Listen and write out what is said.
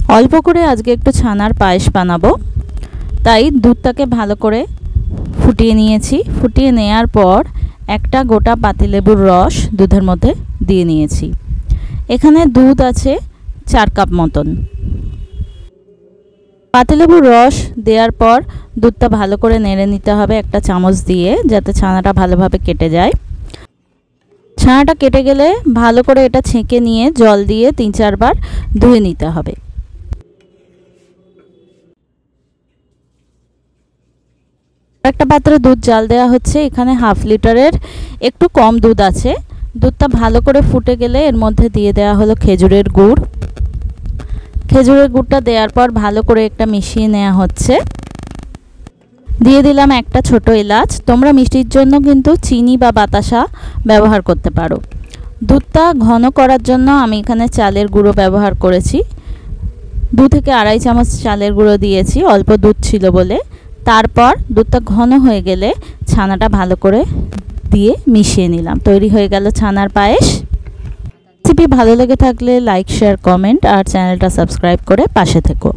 অল্প করে আজকে একটু ছানার পায়েস বানাবো, তাই দুধটাকে ভালো করে ফুটিয়ে নিয়েছি। ফুটিয়ে নেওয়ার পর একটা গোটা পাতিলেবুর রস দুধের মধ্যে দিয়ে নিয়েছি। এখানে দুধ আছে 4 কাপ মতন। পাতিলেবুর রস দেওয়ার পর দুধটা ভালো করে নেড়ে নিতে হবে একটা চামচ দিয়ে, যাতে ছানাটা ভালোভাবে কেটে যায়। ছানাটা কেটে গেলে ভালো করে এটা ছেঁকে নিয়ে জল দিয়ে 3-4 বার ধুয়ে নিতে হবে। একটা পাত্রে দুধ জাল দেওয়া হচ্ছে। এখানে হাফ লিটারের একটু কম দুধ আছে। দুধটা ভালো করে ফুটে গেলে এর মধ্যে দিয়ে দেওয়া হলো খেজুরের গুড়। খেজুরের গুড়টা দেওয়ার পর ভালো করে একটা মিশিয়ে নেওয়া হচ্ছে। দিয়ে দিলাম একটা ছোট এলাচ। তোমরা মিষ্টির জন্য কিন্তু চিনি বা বাতাসা ব্যবহার করতে পারো। দুধটা ঘন করার জন্য আমি এখানে চালের গুঁড়ো ব্যবহার করেছি। 2 থেকে 2.5 চামচ চালের গুঁড়ো দিয়েছি, অল্প দুধ ছিল বলে। তারপর দুধটা ঘন হয়ে গেলে ছানাটা ভালো করে দিয়ে মিশিয়ে নিলাম। তৈরি হয়ে গেল ছানার পায়েস। রেসিপি ভালো লেগে থাকলে লাইক, শেয়ার, কমেন্ট আর চ্যানেলটা সাবস্ক্রাইব করে পাশে থেকো।